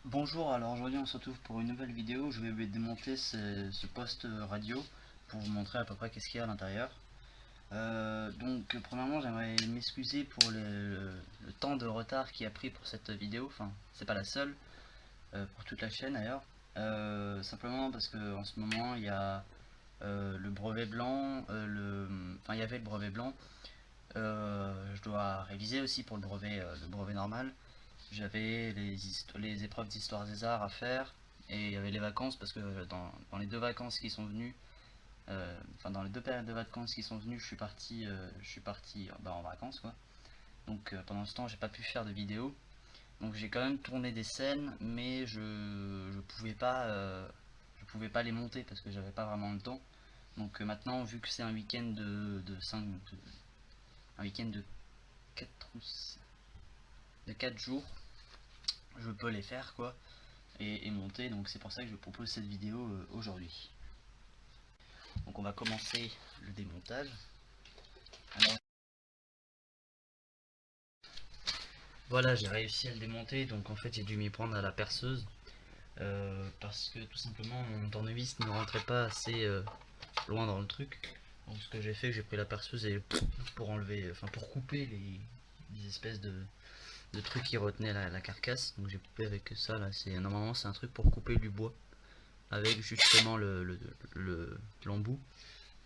Bonjour, alors aujourd'hui on se retrouve pour une nouvelle vidéo. Je vais démonter ce poste radio pour vous montrer à peu près qu'est-ce qu'il y a à l'intérieur. Donc premièrement j'aimerais m'excuser pour le temps de retard qui a pris pour cette vidéo. Enfin c'est pas la seule, pour toute la chaîne d'ailleurs. Simplement parce que en ce moment il y a le brevet blanc, enfin il y avait le brevet blanc. Je dois réviser aussi pour le brevet normal. J'avais les épreuves d'histoire des arts à faire, et il y avait les vacances parce que dans les deux vacances qui sont venues, enfin dans les deux périodes de vacances qui sont venues, je suis parti en vacances quoi. Donc pendant ce temps j'ai pas pu faire de vidéo. Donc j'ai quand même tourné des scènes, mais je pouvais pas les monter parce que j'avais pas vraiment le temps. Donc maintenant, vu que c'est un week-end un week-end de 4 de 4 jours, je peux les faire quoi, et monter. Donc c'est pour ça que je propose cette vidéo aujourd'hui. Donc on va commencer le démontage. Alors, voilà, j'ai réussi à le démonter. Donc en fait j'ai dû m'y prendre à la perceuse, parce que tout simplement mon tournevis ne rentrait pas assez loin dans le truc. Donc ce que j'ai fait, j'ai pris la perceuse et pour enlever, enfin pour couper les espèces de trucs qui retenaient la carcasse. Donc j'ai coupé avec ça là. Normalement c'est un truc pour couper du bois avec justement l'embout.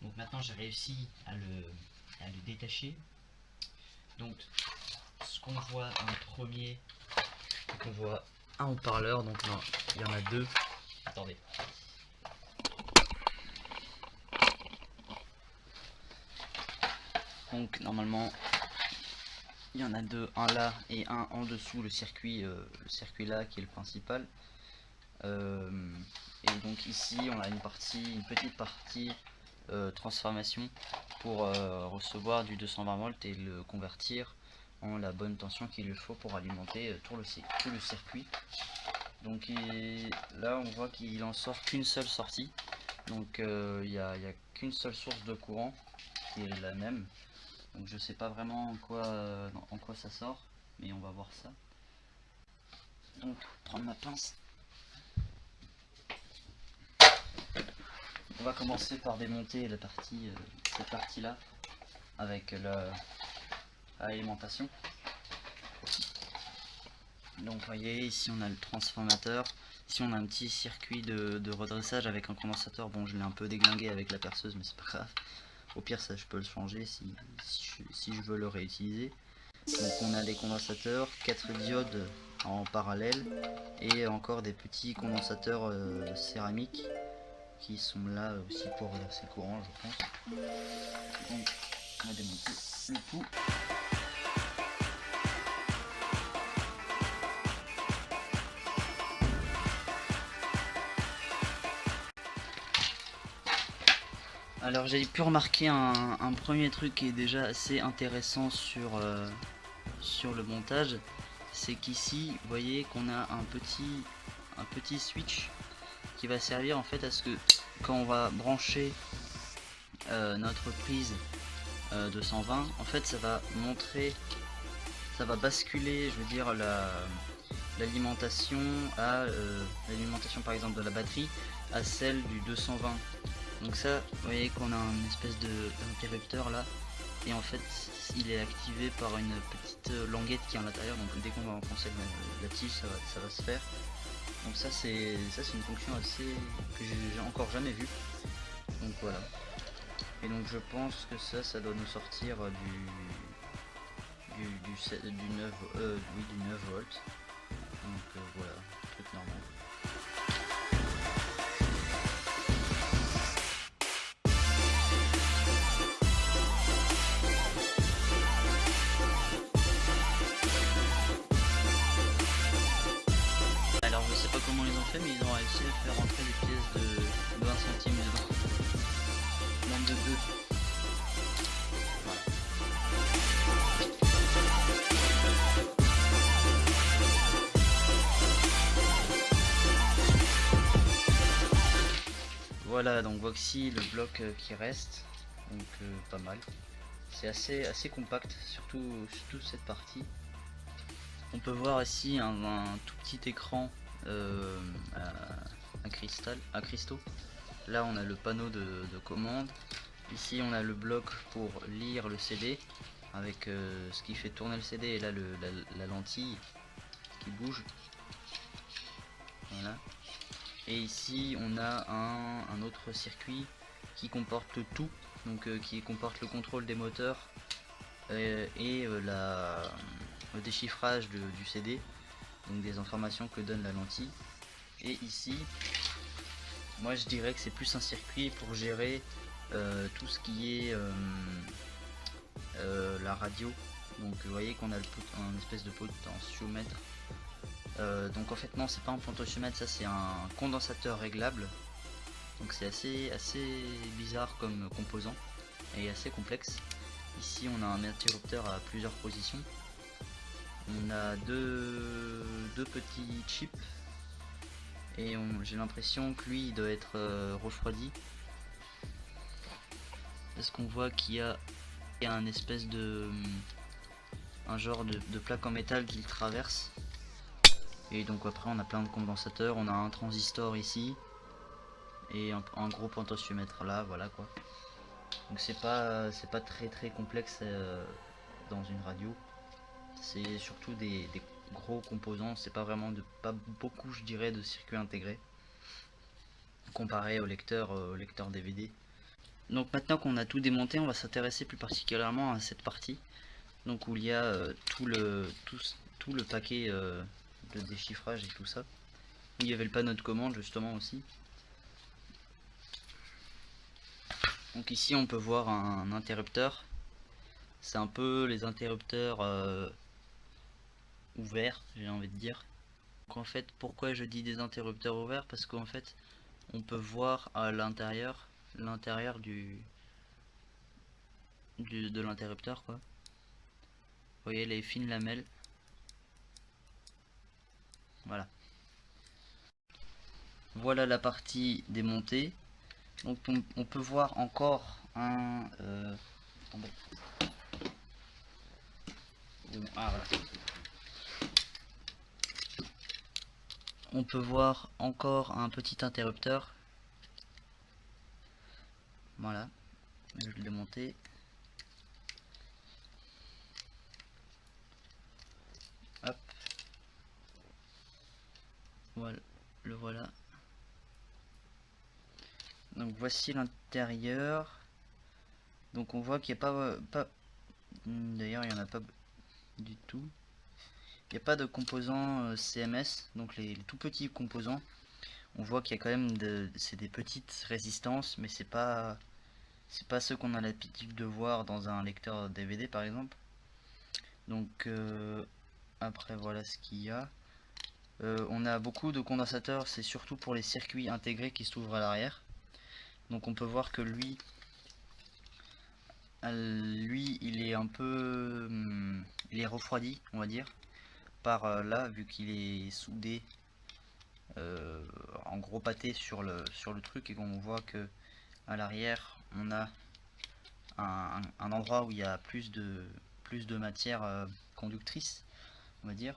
Donc maintenant j'ai réussi à le détacher. Donc ce qu'on voit en premier, c'est qu'on voit un haut-parleur. Donc non, il y en a deux. Attendez. Donc normalement il y en a deux, un là et un en dessous, le circuit là qui est le principal. Et donc ici on a une petite partie transformation pour recevoir du 220 volts et le convertir en la bonne tension qu'il lui faut pour alimenter tout le circuit. Donc là on voit qu'il en sort qu'une seule sortie. Donc il n'y a qu'une seule source de courant qui est la même. Donc je sais pas vraiment en quoi ça sort, mais on va voir ça. Donc prendre ma pince. On va commencer par démonter cette partie là avec l'alimentation. Donc vous voyez ici on a le transformateur, ici on a un petit circuit de redressage avec un condensateur. Bon, je l'ai un peu déglingué avec la perceuse mais c'est pas grave, au pire ça je peux le changer si je veux le réutiliser. Donc on a les condensateurs, 4 diodes en parallèle et encore des petits condensateurs céramiques qui sont là aussi pour verser le courant je pense. Donc on va démonter le tout. Alors j'ai pu remarquer un premier truc qui est déjà assez intéressant sur le montage, c'est qu'ici vous voyez qu'on a un petit switch qui va servir en fait à ce que quand on va brancher notre prise de 120, en fait ça va basculer, je veux dire l'alimentation l'alimentation par exemple de la batterie à celle du 220. Donc ça, vous voyez qu'on a une espèce d'interrupteur là, et en fait il est activé par une petite languette qui est à l'intérieur. Donc dès qu'on va enfoncer la tige, ça va se faire. Donc ça c'est une fonction que j'ai encore jamais vue. Donc voilà. Et donc je pense que ça doit nous sortir du 9 volts. Donc voilà, truc normal. Alors je sais pas comment ils ont fait, mais ils ont réussi à faire rentrer des pièces de 20 centimes dedans. Même de 2. Voilà, donc voici le bloc qui reste. Donc pas mal. C'est assez compact, surtout cette partie. On peut voir ici un tout petit écran à cristaux. Là on a le panneau de commande. Ici on a le bloc pour lire le CD avec ce qui fait tourner le CD, et là la lentille qui bouge. Voilà. Et ici on a un autre circuit qui comporte tout, donc qui comporte le contrôle des moteurs et le déchiffrage du CD, donc des informations que donne la lentille. Et ici, moi je dirais que c'est plus un circuit pour gérer tout ce qui est la radio. Donc vous voyez qu'on a un espèce de potentiomètre. Donc en fait non, c'est pas un potentiomètre, ça c'est un condensateur réglable. Donc c'est assez bizarre comme composant et assez complexe. Ici on a un interrupteur à plusieurs positions. On a deux petits chips. Et j'ai l'impression que lui il doit être refroidi. Parce qu'on voit qu'il y a un espèce de... un genre de plaque en métal qui le traverse. Et donc après on a plein de condensateurs, on a un transistor ici. Et un gros potentiomètre là, voilà quoi. Donc c'est pas très complexe dans une radio. C'est surtout des gros composants, c'est pas vraiment pas beaucoup je dirais de circuits intégrés comparé au lecteur DVD. Donc maintenant qu'on a tout démonté, on va s'intéresser plus particulièrement à cette partie, donc où il y a tout le paquet de déchiffrage et tout ça. Il y avait le panneau de commande justement aussi. Donc ici on peut voir un interrupteur. C'est un peu les interrupteurs ouverts, j'ai envie de dire. Donc en fait, pourquoi je dis des interrupteurs ouverts? Parce qu'en fait on peut voir à l'intérieur de l'interrupteur quoi. Vous voyez les fines lamelles. Voilà. Voilà la partie démontée. Donc on peut voir encore un... attendez. Ah, voilà. On peut voir encore un petit interrupteur. Voilà. Je vais le démonter. Hop. Voilà. Le voilà. Donc voici l'intérieur. Donc on voit qu'il n'y a pas d'ailleurs il n'y en a pas du tout. Il n'y a pas de composants CMS, donc les tout petits composants. On voit qu'il y a quand même c'est des petites résistances, mais c'est pas ceux qu'on a l'habitude de voir dans un lecteur DVD par exemple. Donc après voilà ce qu'il y a. On a beaucoup de condensateurs, c'est surtout pour les circuits intégrés qui s'ouvrent à l'arrière. Donc on peut voir que lui il est un peu il est refroidi on va dire par là, vu qu'il est soudé en gros pâté sur le truc, et qu'on voit que à l'arrière on a un endroit où il y a plus de matière conductrice on va dire.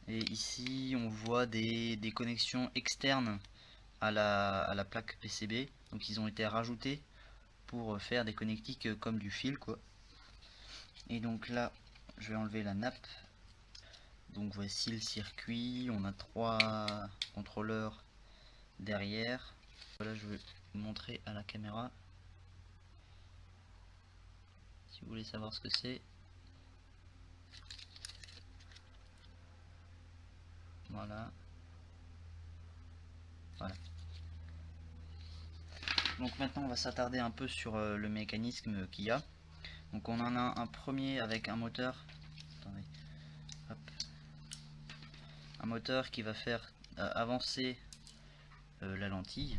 Et ici on voit des connexions externes à la plaque PCB, donc ils ont été rajoutés pour faire des connectiques comme du fil quoi. Et donc là je vais enlever la nappe. Donc voici le circuit, on a 3 contrôleurs derrière. Voilà, je vais vous montrer à la caméra si vous voulez savoir ce que c'est. Voilà. Voilà. Donc maintenant on va s'attarder un peu sur le mécanisme qu'il y a. Donc on en a un premier avec un moteur. Attendez. Hop. Un moteur qui va faire avancer la lentille.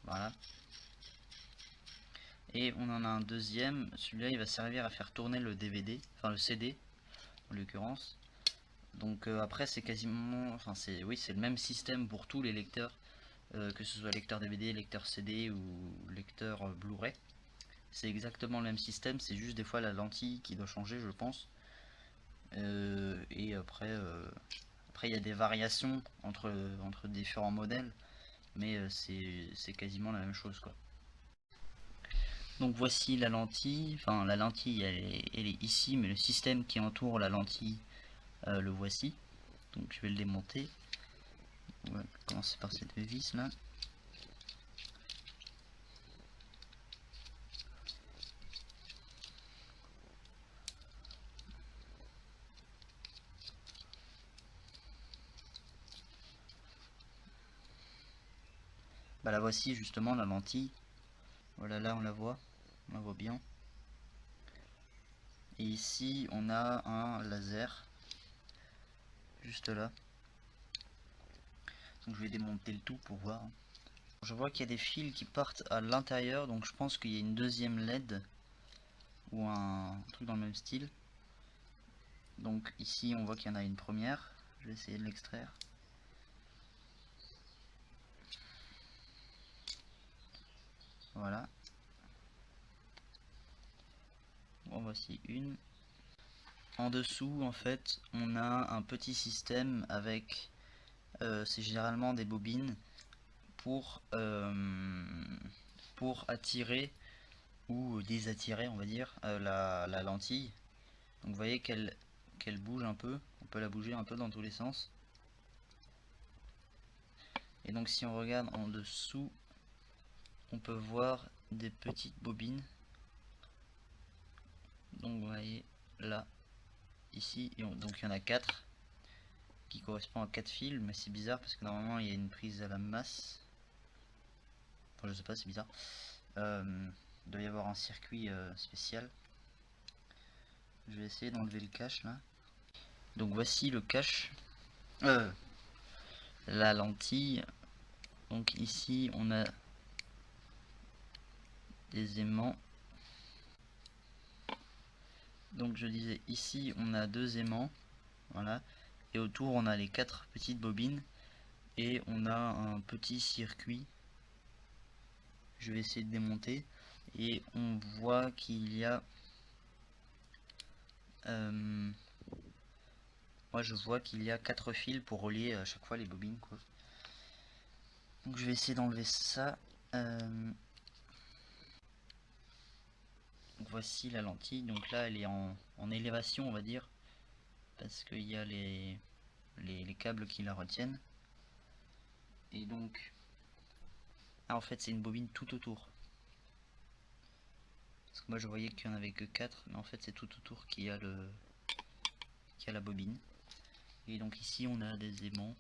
Voilà. Et on en a un deuxième, celui-là il va servir à faire tourner le DVD, enfin le CD en l'occurrence. Donc après c'est quasiment, enfin c'est le même système pour tous les lecteurs, que ce soit lecteur DVD, lecteur CD ou lecteur Blu-ray. C'est exactement le même système, c'est juste des fois la lentille qui doit changer je pense. Et après il y a des variations entre différents modèles, mais c'est quasiment la même chose quoi. Donc voici la lentille, enfin la lentille elle est ici, mais le système qui entoure la lentille le voici. Donc je vais le démonter. On va commencer par cette vis là. Bah la voici justement la lentille. Voilà, là on la voit bien. Et ici on a un laser juste là. Donc je vais démonter le tout pour voir. Je vois qu'il y a des fils qui partent à l'intérieur, donc je pense qu'il y a une deuxième LED ou un truc dans le même style. Donc ici on voit qu'il y en a une première. Je vais essayer de l'extraire. Voilà. Bon, voici une. En dessous en fait on a un petit système avec c'est généralement des bobines pour attirer ou désattirer on va dire la lentille. Donc vous voyez qu'elle bouge un peu, on peut la bouger un peu dans tous les sens. Et donc si on regarde en dessous, on peut voir des petites bobines. Donc vous voyez là, ici, donc il y en a 4 qui correspond à 4 fils, mais c'est bizarre parce que normalement il y a une prise à la masse. Enfin je sais pas, c'est bizarre. Il doit y avoir un circuit spécial. Je vais essayer d'enlever le cache là. Donc voici le cache. La lentille. Donc ici on a des aimants. Donc je disais ici on a 2 aimants. Voilà. Et autour on a les 4 petites bobines. Et on a un petit circuit. Je vais essayer de démonter. Et on voit qu'il y a... moi je vois qu'il y a 4 fils pour relier à chaque fois les bobines quoi. Donc je vais essayer d'enlever ça. Donc voici la lentille. Donc là elle est en élévation on va dire. Parce qu'il y a les câbles qui la retiennent. Et donc... ah, en fait c'est une bobine tout autour. Parce que moi je voyais qu'il n'y en avait que 4. Mais en fait c'est tout autour qu'il y a la bobine. Et donc ici on a des aimants.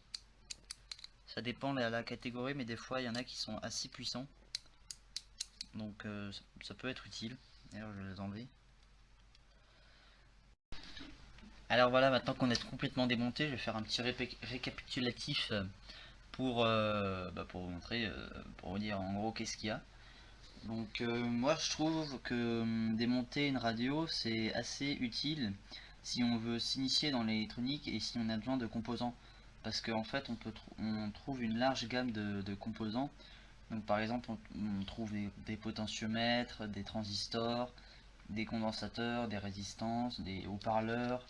Ça dépend de la catégorie, mais des fois il y en a qui sont assez puissants. Donc ça peut être utile. D'ailleurs je vais les enlever. Alors voilà, maintenant qu'on est complètement démonté, je vais faire un petit récapitulatif pour vous montrer, pour vous dire en gros qu'est-ce qu'il y a. Donc moi je trouve que démonter une radio c'est assez utile si on veut s'initier dans l'électronique et si on a besoin de composants. Parce qu'en fait on trouve une large gamme de composants. Donc par exemple on trouve des potentiomètres, des transistors, des condensateurs, des résistances, des haut-parleurs,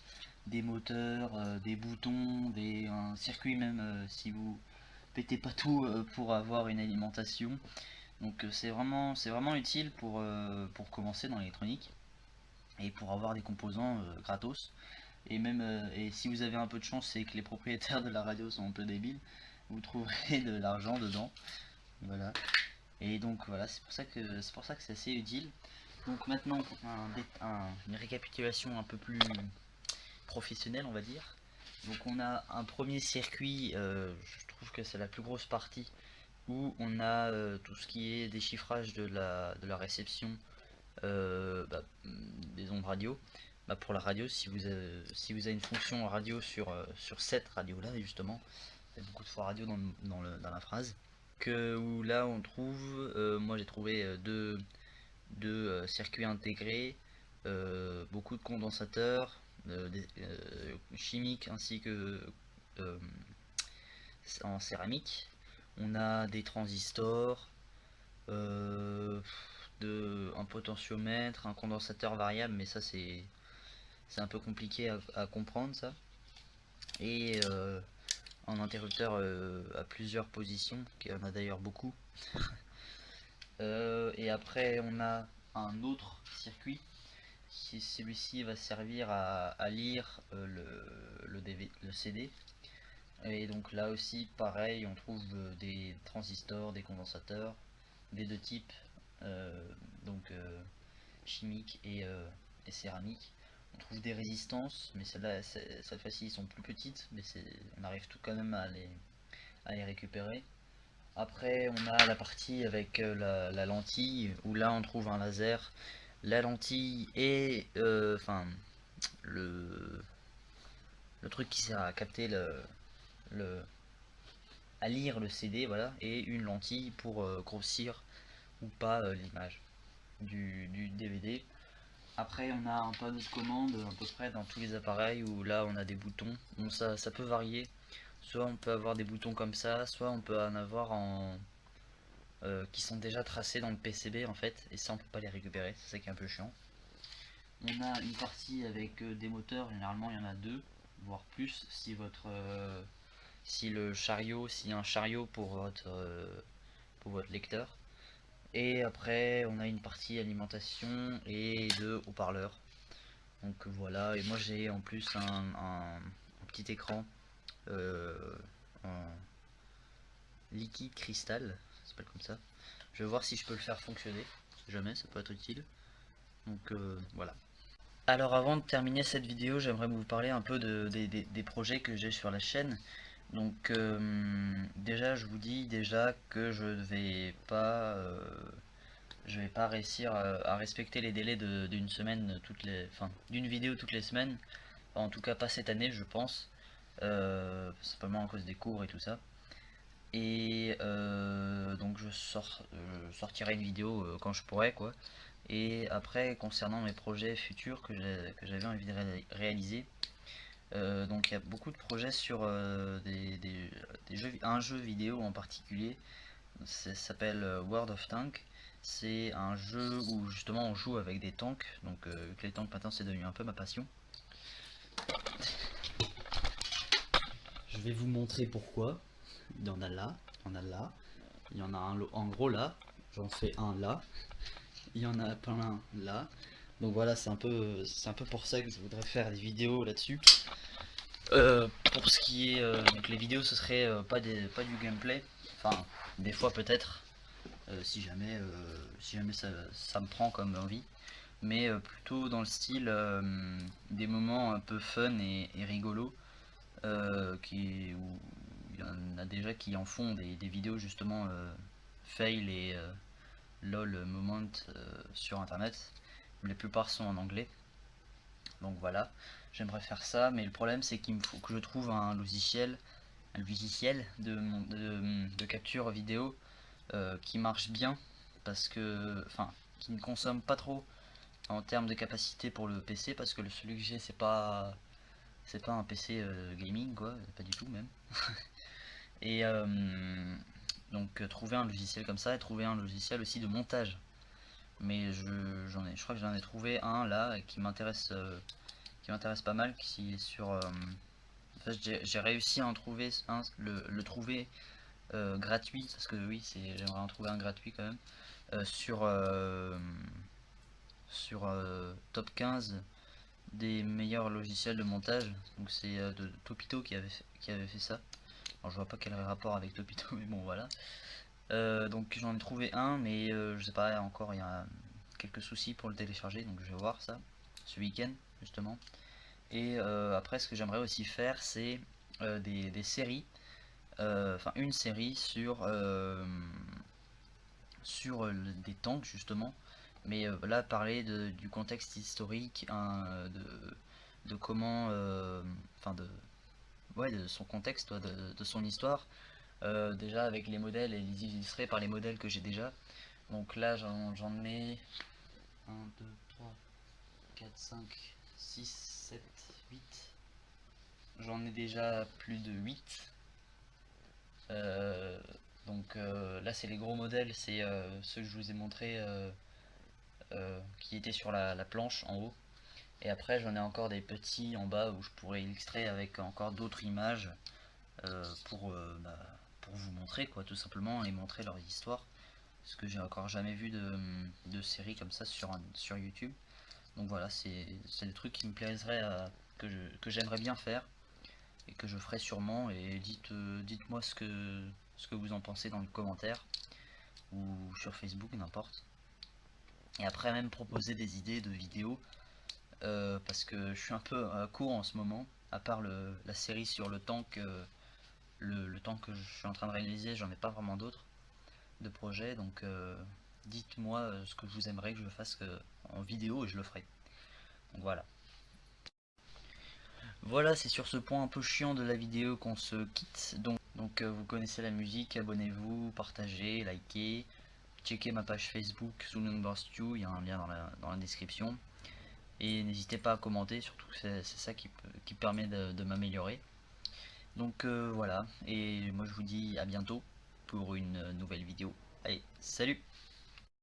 des moteurs, des boutons, un circuit même si vous pétez pas tout pour avoir une alimentation. Donc c'est vraiment utile pour commencer dans l'électronique et pour avoir des composants gratos. Et même et si vous avez un peu de chance et que les propriétaires de la radio sont un peu débiles, vous trouverez de l'argent dedans. Voilà. Et donc voilà, c'est pour ça que c'est assez utile. Donc maintenant une récapitulation un peu plus professionnelle on va dire. Donc on a un premier circuit, je trouve que c'est la plus grosse partie, où on a tout ce qui est déchiffrage de la réception des ondes radio. Pour la radio, si vous avez une fonction radio sur cette radio là justement, il y a beaucoup de fois radio dans la phrase, où là on trouve, moi j'ai trouvé deux circuits intégrés, beaucoup de condensateurs chimiques ainsi que en céramique. On a des transistors, un potentiomètre, un condensateur variable, mais ça c'est un peu compliqué à comprendre ça. Et en interrupteur à plusieurs positions, qui en a d'ailleurs beaucoup. Et après on a un autre circuit, celui-ci va servir à lire le CD. Et donc là aussi pareil, on trouve des transistors, des condensateurs, des deux types, euh, donc chimiques et céramiques. On trouve des résistances, mais celle-là, cette fois-ci ils sont plus petites, mais on arrive tout quand même à les récupérer. Après on a la partie avec la lentille, où là on trouve un laser, la lentille et enfin le truc qui sert à capter le à lire le CD, voilà, et une lentille pour grossir ou pas l'image du DVD. Après on a un panneau de commande à peu près dans tous les appareils, où là on a des boutons. Bon, ça peut varier, soit on peut avoir des boutons comme ça, soit on peut en avoir qui sont déjà tracés dans le PCB en fait, et ça on peut pas les récupérer, c'est ça qui est un peu chiant. On a une partie avec des moteurs, généralement il y en a deux, voire plus, si le chariot, s'il y a un chariot pour votre lecteur. Et après on a une partie alimentation et de haut-parleurs. Donc voilà, et moi j'ai en plus un petit écran en liquide cristal, ça s'appelle comme ça. Je vais voir si je peux le faire fonctionner, si jamais ça peut être utile. Donc voilà. Alors avant de terminer cette vidéo, j'aimerais vous parler un peu des projets que j'ai sur la chaîne. Donc déjà je vous dis déjà que je vais pas réussir à respecter les délais d'une semaine d'une vidéo toutes les semaines. Enfin, en tout cas pas cette année je pense. Simplement à cause des cours et tout ça. Et donc je sortirai une vidéo quand je pourrai quoi. Et après concernant mes projets futurs que j'avais envie de réaliser, donc il y a beaucoup de projets sur un jeu vidéo en particulier. Ça s'appelle World of Tanks. C'est un jeu où justement on joue avec des tanks. Donc les tanks maintenant c'est devenu un peu ma passion. Je vais vous montrer pourquoi. Il y en a là, il y en a là, il y en a un en gros là, j'en fais un là, il y en a plein là. Donc voilà, c'est un peu pour ça que je voudrais faire des vidéos là-dessus. Pour ce qui est donc les vidéos, ce serait pas du gameplay, enfin des fois peut-être si jamais ça me prend comme envie, mais plutôt dans le style des moments un peu fun et rigolos, où il y en a déjà qui en font des vidéos justement fail et lol moment sur internet. La plupart sont en anglais. Donc voilà, j'aimerais faire ça, mais le problème c'est qu'il me faut que je trouve un logiciel de capture vidéo qui marche bien, parce que, enfin, qui ne consomme pas trop en termes de capacité pour le PC, parce que celui que j'ai c'est pas un PC gaming quoi, pas du tout même. Et donc trouver un logiciel comme ça, et trouver un logiciel aussi de montage. Mais je crois que j'en ai trouvé un là qui m'intéresse pas mal, qui est sur en fait, j'ai réussi à en trouver le trouver gratuit, parce que oui, j'aimerais en trouver un gratuit quand même, sur top 15 des meilleurs logiciels de montage. Donc c'est de Topito qui avait fait ça. Alors je vois pas quel rapport avec Topito, mais bon voilà. Donc j'en ai trouvé un, mais je sais pas, encore il y a quelques soucis pour le télécharger, donc je vais voir ça ce week-end justement. Et après, ce que j'aimerais aussi faire, c'est des séries, enfin une série sur des tanks justement, mais là parler du contexte historique, de comment, enfin ouais, de son contexte, de son histoire, déjà avec les modèles et les illustrer par les modèles que j'ai déjà. Donc là j'en ai 1, 2, 3, 4, 5, 6, 7, 8. J'en ai déjà plus de 8. Euh, donc là c'est les gros modèles, c'est ceux que je vous ai montré qui étaient sur la planche en haut. Et après j'en ai encore des petits en bas où je pourrais illustrer avec encore d'autres images pour vous montrer quoi, tout simplement, et montrer leur histoire. Parce que j'ai encore jamais vu de série comme ça sur YouTube. Donc voilà, c'est des trucs qui me plaiseraient que j'aimerais bien faire et que je ferai sûrement. Et dites-moi ce que vous en pensez dans les commentaires ou sur Facebook, n'importe. Et après même proposer des idées de vidéos parce que je suis un peu à court en ce moment. À part la série sur le tank, le tank que je suis en train de réaliser, j'en ai pas vraiment d'autres de projets. Donc dites-moi ce que vous aimeriez que je fasse en vidéo et je le ferai. Donc voilà. Voilà, c'est sur ce point un peu chiant de la vidéo qu'on se quitte. Donc vous connaissez la musique, abonnez-vous, partagez, likez, checkez ma page Facebook sous le number Stew, il y a un lien dans la description. Et n'hésitez pas à commenter, surtout que c'est ça qui permet de m'améliorer. Donc voilà, et moi je vous dis à bientôt pour une nouvelle vidéo. Allez, salut!